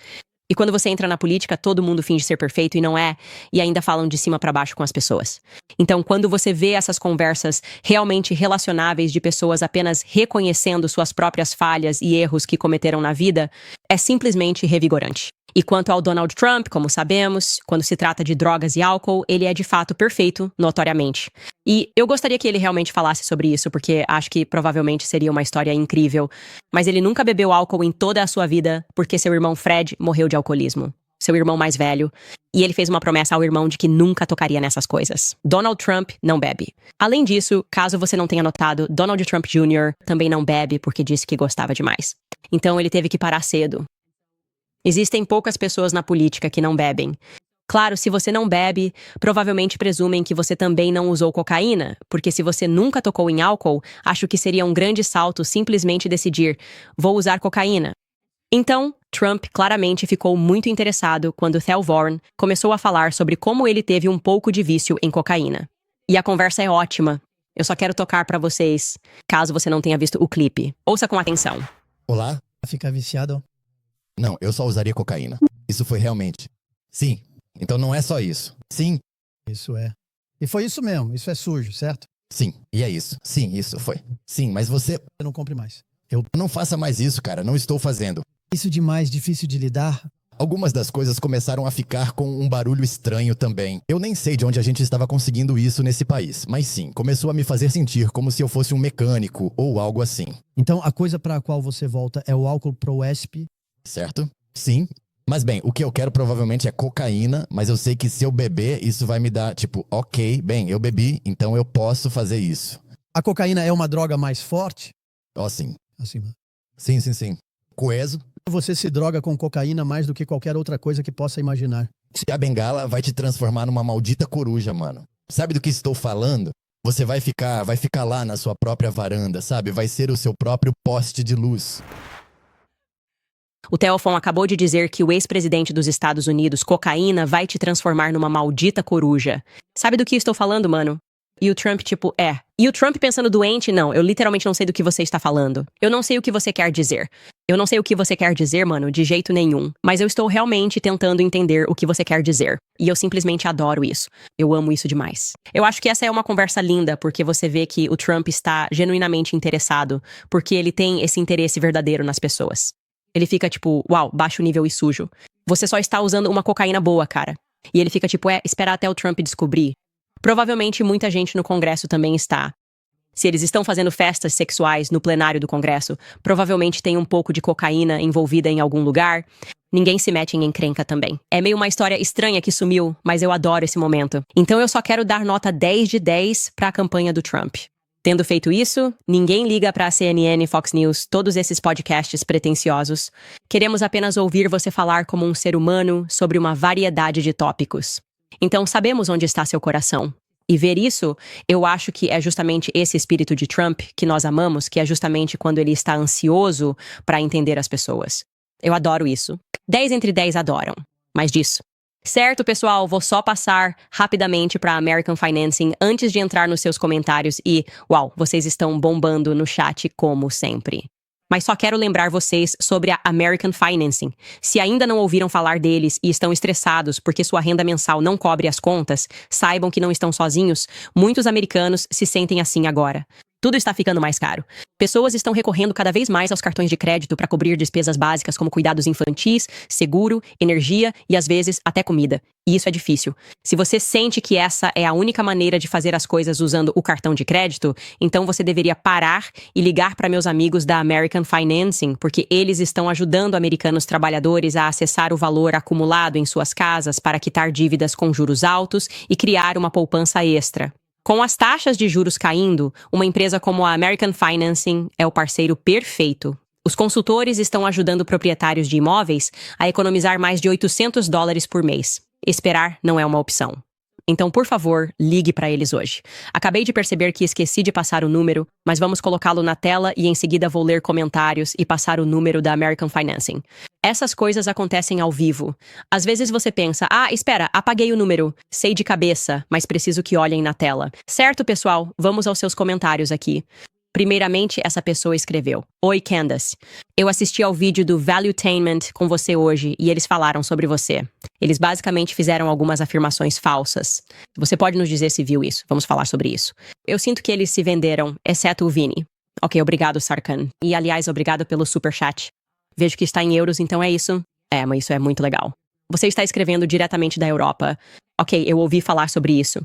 E quando você entra na política, todo mundo finge ser perfeito e não é, e ainda falam de cima para baixo com as pessoas. Então, quando você vê essas conversas realmente relacionáveis de pessoas apenas reconhecendo suas próprias falhas e erros que cometeram na vida, é simplesmente revigorante. E quanto ao Donald Trump, como sabemos, quando se trata de drogas e álcool, ele é de fato perfeito, notoriamente. E eu gostaria que ele realmente falasse sobre isso, porque acho que provavelmente seria uma história incrível. Mas ele nunca bebeu álcool em toda a sua vida, porque seu irmão Fred morreu de alcoolismo. Seu irmão mais velho. E ele fez uma promessa ao irmão de que nunca tocaria nessas coisas. Donald Trump não bebe. Além disso, caso você não tenha notado, Donald Trump Jr. também não bebe porque disse que gostava demais. Então ele teve que parar cedo. Existem poucas pessoas na política que não bebem. Claro, se você não bebe, provavelmente presumem que você também não usou cocaína, porque se você nunca tocou em álcool, acho que seria um grande salto simplesmente decidir, vou usar cocaína. Então, Trump claramente ficou muito interessado quando Theo Von começou a falar sobre como ele teve um pouco de vício em cocaína. E a conversa é ótima. Eu só quero tocar pra vocês, caso você não tenha visto o clipe. Ouça com atenção. Olá? Ficar viciado? Não, eu só usaria cocaína. Isso foi realmente. Sim. Então não é só isso. Sim. Isso é. E foi isso mesmo. Isso é sujo, certo? Sim. E é isso. Sim, isso foi. Sim, mas você... Eu não compre mais. Não faça mais isso, cara. Não estou fazendo. Isso demais, difícil de lidar? Algumas das coisas começaram a ficar com um barulho estranho também. Eu nem sei de onde a gente estava conseguindo isso nesse país, mas sim, começou a me fazer sentir como se eu fosse um mecânico ou algo assim. Então a coisa para a qual você volta é o álcool pro ESP? Certo? Sim. Mas bem, o que eu quero provavelmente é cocaína, mas eu sei que se eu beber, isso vai me dar, tipo, ok, bem, eu bebi, então eu posso fazer isso. A cocaína é uma droga mais forte? Ó, sim. Acima. Sim. Coeso. Você se droga com cocaína mais do que qualquer outra coisa que possa imaginar. Se a bengala vai te transformar numa maldita coruja, mano. Sabe do que estou falando? Você vai ficar lá na sua própria varanda, sabe? Vai ser o seu próprio poste de luz. O Theo Von acabou de dizer que o ex-presidente dos Estados Unidos, cocaína, vai te transformar numa maldita coruja. Sabe do que estou falando, mano? E o Trump, tipo, é. E o Trump pensando doente, não, eu literalmente não sei do que você está falando. Eu não sei o que você quer dizer. Eu não sei o que você quer dizer, mano, de jeito nenhum. Mas eu estou realmente tentando entender o que você quer dizer. E eu simplesmente adoro isso. Eu amo isso demais. Eu acho que essa é uma conversa linda, porque você vê que o Trump está genuinamente interessado, porque ele tem esse interesse verdadeiro nas pessoas. Ele fica tipo, uau, baixo nível e sujo. Você só está usando uma cocaína boa, cara. E ele fica tipo, esperar até o Trump descobrir. Provavelmente muita gente no Congresso também está. Se eles estão fazendo festas sexuais no plenário do Congresso, provavelmente tem um pouco de cocaína envolvida em algum lugar. Ninguém se mete em encrenca também. É meio uma história estranha que sumiu, mas eu adoro esse momento. Então eu só quero dar nota 10 de 10 para a campanha do Trump. Tendo feito isso, ninguém liga para a CNN, Fox News, todos esses podcasts pretensiosos. Queremos apenas ouvir você falar como um ser humano sobre uma variedade de tópicos. Então sabemos onde está seu coração. E ver isso, eu acho que é justamente esse espírito de Trump que nós amamos, que é justamente quando ele está ansioso para entender as pessoas. Eu adoro isso. 10 entre 10 adoram. Mais disso. Certo, pessoal, vou só passar rapidamente para American Financing antes de entrar nos seus comentários e, uau, vocês estão bombando no chat como sempre. Mas só quero lembrar vocês sobre a American Financing. Se ainda não ouviram falar deles e estão estressados porque sua renda mensal não cobre as contas, saibam que não estão sozinhos. Muitos americanos se sentem assim agora. Tudo está ficando mais caro. Pessoas estão recorrendo cada vez mais aos cartões de crédito para cobrir despesas básicas como cuidados infantis, seguro, energia e, às vezes, até comida. E isso é difícil. Se você sente que essa é a única maneira de fazer as coisas usando o cartão de crédito, então você deveria parar e ligar para meus amigos da American Financing, porque eles estão ajudando americanos trabalhadores a acessar o valor acumulado em suas casas para quitar dívidas com juros altos e criar uma poupança extra. Com as taxas de juros caindo, uma empresa como a American Financing é o parceiro perfeito. Os consultores estão ajudando proprietários de imóveis a economizar mais de $800 por mês. Esperar não é uma opção. Então, por favor, ligue para eles hoje. Acabei de perceber que esqueci de passar o número, mas vamos colocá-lo na tela e em seguida vou ler comentários e passar o número da American Financing. Essas coisas acontecem ao vivo. Às vezes você pensa, espera, apaguei o número. Sei de cabeça, mas preciso que olhem na tela. Certo, pessoal? Vamos aos seus comentários aqui. Primeiramente, essa pessoa escreveu: Oi, Candace. Eu assisti ao vídeo do Valuetainment com você hoje e eles falaram sobre você. Eles basicamente fizeram algumas afirmações falsas. Você pode nos dizer se viu isso. Vamos falar sobre isso. Eu sinto que eles se venderam, exceto o Vini. Ok, obrigado, Sarkan. E, aliás, obrigado pelo superchat. Vejo que está em euros, então é isso. Mas isso é muito legal. Você está escrevendo diretamente da Europa. Ok, eu ouvi falar sobre isso.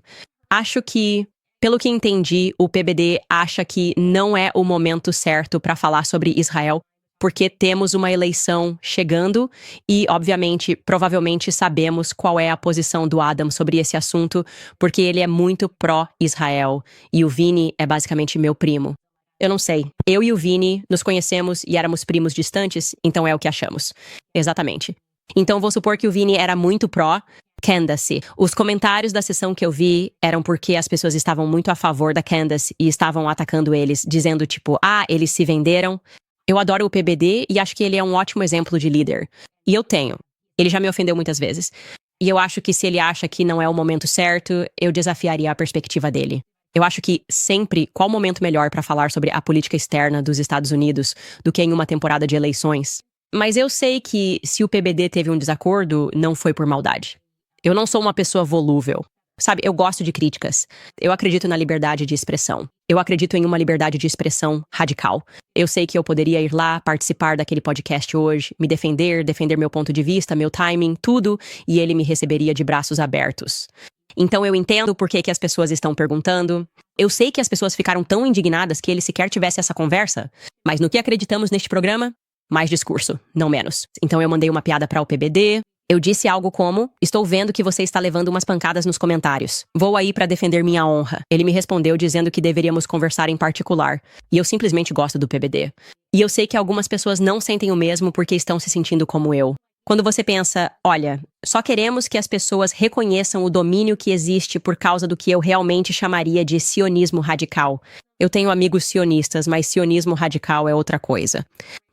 Acho que, pelo que entendi, o PBD acha que não é o momento certo para falar sobre Israel, porque temos uma eleição chegando e, obviamente, provavelmente sabemos qual é a posição do Adam sobre esse assunto, porque ele é muito pró-Israel e o Vini é basicamente meu primo. Eu não sei. Eu e o Vini nos conhecemos e éramos primos distantes, então é o que achamos. Exatamente. Então vou supor que o Vini era muito pró-Candace. Os comentários da sessão que eu vi eram porque as pessoas estavam muito a favor da Candace e estavam atacando eles, dizendo tipo, eles se venderam. Eu adoro o PBD e acho que ele é um ótimo exemplo de líder. E eu tenho. Ele já me ofendeu muitas vezes. E eu acho que se ele acha que não é o momento certo, eu desafiaria a perspectiva dele. Eu acho que sempre, qual momento melhor para falar sobre a política externa dos Estados Unidos do que em uma temporada de eleições? Mas eu sei que se o PBD teve um desacordo, não foi por maldade. Eu não sou uma pessoa volúvel. Sabe, eu gosto de críticas. Eu acredito na liberdade de expressão. Eu acredito em uma liberdade de expressão radical. Eu sei que eu poderia ir lá, participar daquele podcast hoje, me defender meu ponto de vista, meu timing, tudo, e ele me receberia de braços abertos. Então eu entendo por que as pessoas estão perguntando. Eu sei que as pessoas ficaram tão indignadas que ele sequer tivesse essa conversa. Mas no que acreditamos neste programa? Mais discurso, não menos. Então eu mandei uma piada para o PBD. Eu disse algo como, estou vendo que você está levando umas pancadas nos comentários. Vou aí para defender minha honra. Ele me respondeu dizendo que deveríamos conversar em particular. E eu simplesmente gosto do PBD. E eu sei que algumas pessoas não sentem o mesmo porque estão se sentindo como eu. Quando você pensa, olha, só queremos que as pessoas reconheçam o domínio que existe por causa do que eu realmente chamaria de sionismo radical. Eu tenho amigos sionistas, mas sionismo radical é outra coisa.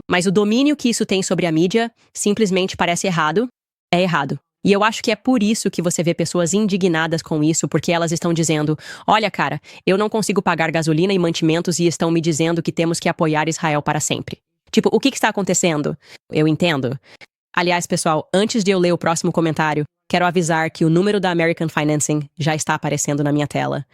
Mas o domínio que isso tem sobre a mídia simplesmente parece errado. É errado. E eu acho que é por isso que você vê pessoas indignadas com isso, porque elas estão dizendo, olha cara, eu não consigo pagar gasolina e mantimentos e estão me dizendo que temos que apoiar Israel para sempre. Tipo, o que está acontecendo? Eu entendo. Aliás, pessoal, antes de eu ler o próximo comentário, quero avisar que o número da American Financing já está aparecendo na minha tela.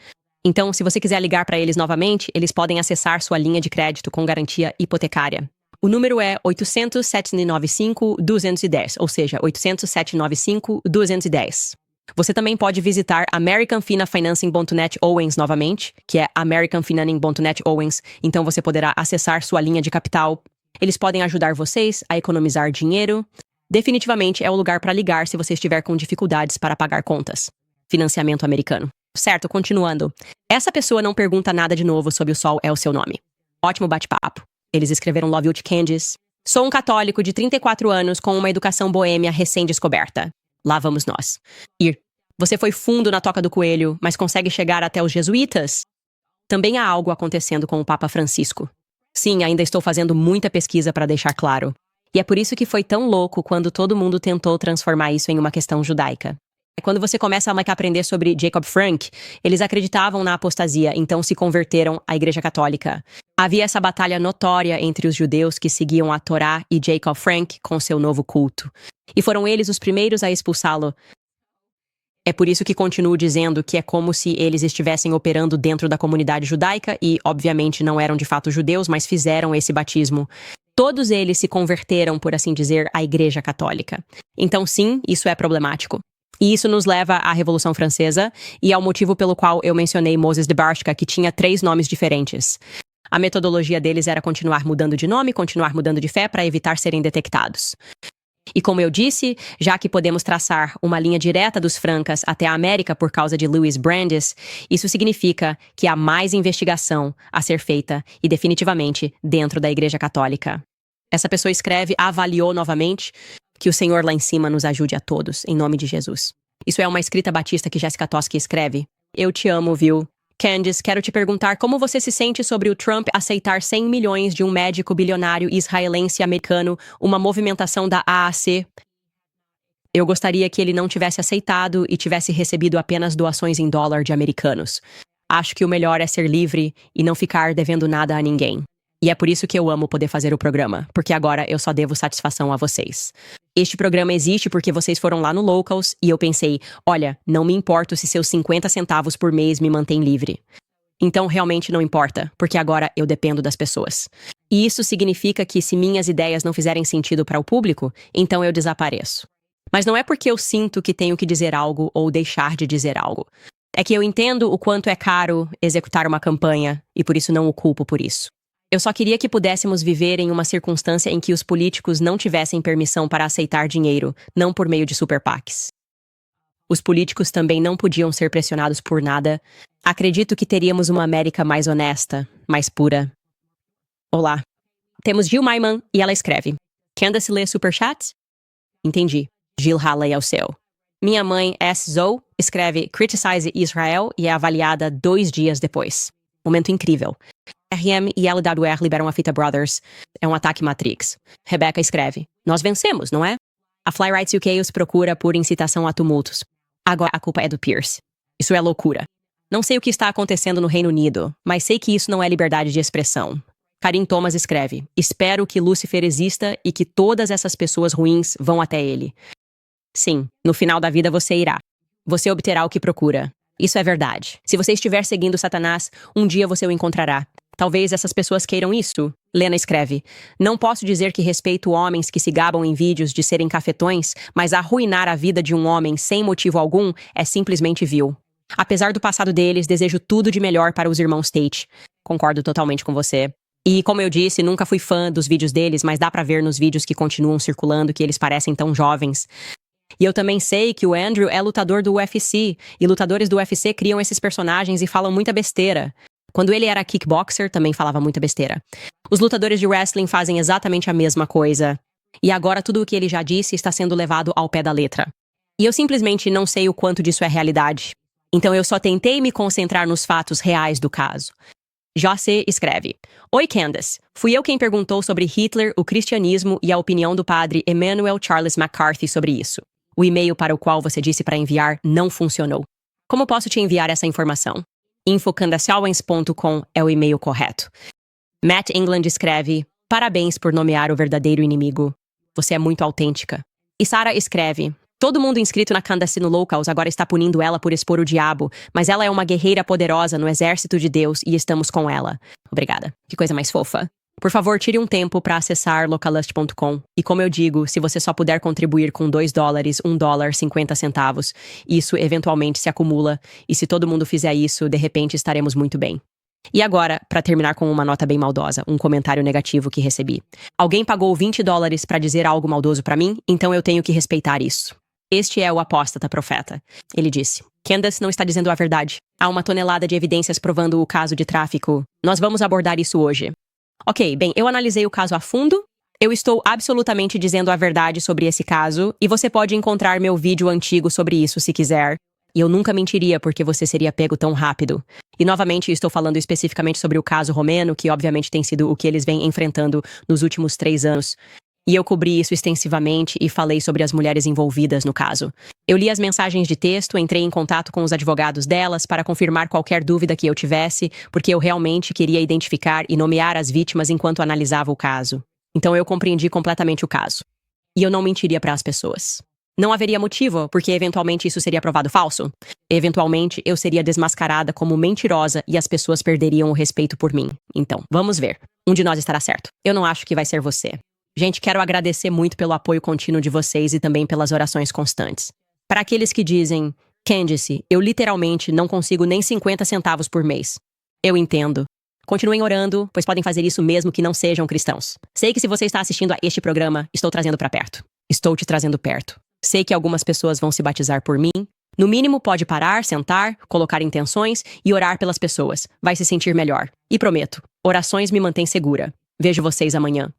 Então, se você quiser ligar para eles novamente, eles podem acessar sua linha de crédito com garantia hipotecária. O número é 800-795-210, ou seja, 800-795-210. Você também pode visitar americanfinafinancing.net Owens novamente, que é americanfinancing.net Owens, então você poderá acessar sua linha de capital. Eles podem ajudar vocês a economizar dinheiro. Definitivamente é o lugar para ligar se você estiver com dificuldades para pagar contas. Financiamento americano. Certo, continuando. Essa pessoa não pergunta nada de novo sobre o sol é o seu nome. Ótimo bate-papo. Eles escreveram Love You to Candice. Sou um católico de 34 anos com uma educação boêmia recém-descoberta. Lá vamos nós. Você foi fundo na Toca do Coelho, mas consegue chegar até os jesuítas? Também há algo acontecendo com o Papa Francisco. Sim, ainda estou fazendo muita pesquisa para deixar claro. E é por isso que foi tão louco quando todo mundo tentou transformar isso em uma questão judaica. Quando você começa a aprender sobre Jacob Frank, eles acreditavam na apostasia, então se converteram à Igreja Católica. Havia essa batalha notória entre os judeus que seguiam a Torá e Jacob Frank com seu novo culto. E foram eles os primeiros a expulsá-lo. É por isso que continuo dizendo que é como se eles estivessem operando dentro da comunidade judaica e, obviamente, não eram de fato judeus, mas fizeram esse batismo. Todos eles se converteram, por assim dizer, à Igreja Católica. Então, sim, isso é problemático. E isso nos leva à Revolução Francesa e ao motivo pelo qual eu mencionei Moses de Barca, que tinha 3 nomes diferentes. A metodologia deles era continuar mudando de nome, continuar mudando de fé para evitar serem detectados. E como eu disse, já que podemos traçar uma linha direta dos Francas até a América por causa de Louis Brandeis, isso significa que há mais investigação a ser feita e definitivamente dentro da Igreja Católica. Essa pessoa escreve, avaliou novamente, que o Senhor lá em cima nos ajude a todos, em nome de Jesus. Isso é uma escrita batista que Jessica Toski escreve. Eu te amo, viu? Candice, quero te perguntar como você se sente sobre o Trump aceitar 100 milhões de um médico bilionário israelense americano, uma movimentação da AAC. Eu gostaria que ele não tivesse aceitado e tivesse recebido apenas doações em dólar de americanos. Acho que o melhor é ser livre e não ficar devendo nada a ninguém. E é por isso que eu amo poder fazer o programa, porque agora eu só devo satisfação a vocês. Este programa existe porque vocês foram lá no Locals e eu pensei, olha, não me importo se seus 50 centavos por mês me mantêm livre. Então realmente não importa, porque agora eu dependo das pessoas. E isso significa que se minhas ideias não fizerem sentido para o público, então eu desapareço. Mas não é porque eu sinto que tenho que dizer algo ou deixar de dizer algo. É que eu entendo o quanto é caro executar uma campanha e por isso não o culpo por isso. Eu só queria que pudéssemos viver em uma circunstância em que os políticos não tivessem permissão para aceitar dinheiro, não por meio de super PACs. Os políticos também não podiam ser pressionados por nada. Acredito que teríamos uma América mais honesta, mais pura. Olá. Temos Jill Maiman e ela escreve. Candace lê superchats? Entendi. Jill Halley é o seu. Minha mãe, S. Zoe, escreve Criticize Israel e é avaliada 2 dias depois. Momento incrível. RM e LWR liberam a fita Brothers. É um ataque Matrix. Rebecca escreve. Nós vencemos, não é? A Fly Rights UK os procura por incitação a tumultos. Agora a culpa é do Pierce. Isso é loucura. Não sei o que está acontecendo no Reino Unido, mas sei que isso não é liberdade de expressão. Karim Thomas escreve. Espero que Lúcifer exista e que todas essas pessoas ruins vão até ele. Sim, no final da vida você irá. Você obterá o que procura. Isso é verdade. Se você estiver seguindo Satanás, um dia você o encontrará. Talvez essas pessoas queiram isso. Lena escreve. Não posso dizer que respeito homens que se gabam em vídeos de serem cafetões, mas arruinar a vida de um homem sem motivo algum é simplesmente vil. Apesar do passado deles, desejo tudo de melhor para os irmãos Tate. Concordo totalmente com você. E, como eu disse, nunca fui fã dos vídeos deles, mas dá pra ver nos vídeos que continuam circulando que eles parecem tão jovens. E eu também sei que o Andrew é lutador do UFC, e lutadores do UFC criam esses personagens e falam muita besteira. Quando ele era kickboxer, também falava muita besteira. Os lutadores de wrestling fazem exatamente a mesma coisa. E agora tudo o que ele já disse está sendo levado ao pé da letra. E eu simplesmente não sei o quanto disso é realidade. Então eu só tentei me concentrar nos fatos reais do caso. José escreve. Oi, Candace. Fui eu quem perguntou sobre Hitler, o cristianismo e a opinião do padre Emmanuel Charles McCarthy sobre isso. O e-mail para o qual você disse para enviar não funcionou. Como posso te enviar essa informação? info@candaceowens.com é o e-mail correto. Matt England escreve, parabéns por nomear o verdadeiro inimigo. Você é muito autêntica. E Sarah escreve, todo mundo inscrito na Candace no Locals agora está punindo ela por expor o diabo, mas ela é uma guerreira poderosa no exército de Deus e estamos com ela. Obrigada. Que coisa mais fofa. Por favor, tire um tempo para acessar localust.com. E como eu digo, se você só puder contribuir com $2, $1, 50 centavos, isso eventualmente se acumula. E se todo mundo fizer isso, de repente estaremos muito bem. E agora, para terminar com uma nota bem maldosa, um comentário negativo que recebi. Alguém pagou $20 para dizer algo maldoso para mim, então eu tenho que respeitar isso. Este é o apóstata profeta. Ele disse: Candace não está dizendo a verdade. Há uma tonelada de evidências provando o caso de tráfico. Nós vamos abordar isso hoje. Ok, bem, eu analisei o caso a fundo. Eu estou absolutamente dizendo a verdade sobre esse caso, e você pode encontrar meu vídeo antigo sobre isso se quiser. E eu nunca mentiria porque você seria pego tão rápido. E novamente estou falando especificamente sobre o caso romeno, que obviamente tem sido o que eles vêm enfrentando nos últimos 3 anos. E eu cobri isso extensivamente e falei sobre as mulheres envolvidas no caso. Eu li as mensagens de texto, entrei em contato com os advogados delas para confirmar qualquer dúvida que eu tivesse, porque eu realmente queria identificar e nomear as vítimas enquanto analisava o caso. Então eu compreendi completamente o caso. E eu não mentiria para as pessoas. Não haveria motivo, porque eventualmente isso seria provado falso. Eventualmente eu seria desmascarada como mentirosa e as pessoas perderiam o respeito por mim. Então, vamos ver. Um de nós estará certo. Eu não acho que vai ser você. Gente, quero agradecer muito pelo apoio contínuo de vocês e também pelas orações constantes. Para aqueles que dizem, Candace, eu literalmente não consigo nem 50 centavos por mês. Eu entendo. Continuem orando, pois podem fazer isso mesmo que não sejam cristãos. Sei que se você está assistindo a este programa, estou trazendo para perto. Estou te trazendo perto. Sei que algumas pessoas vão se batizar por mim. No mínimo, pode parar, sentar, colocar intenções e orar pelas pessoas. Vai se sentir melhor. E prometo, orações me mantêm segura. Vejo vocês amanhã.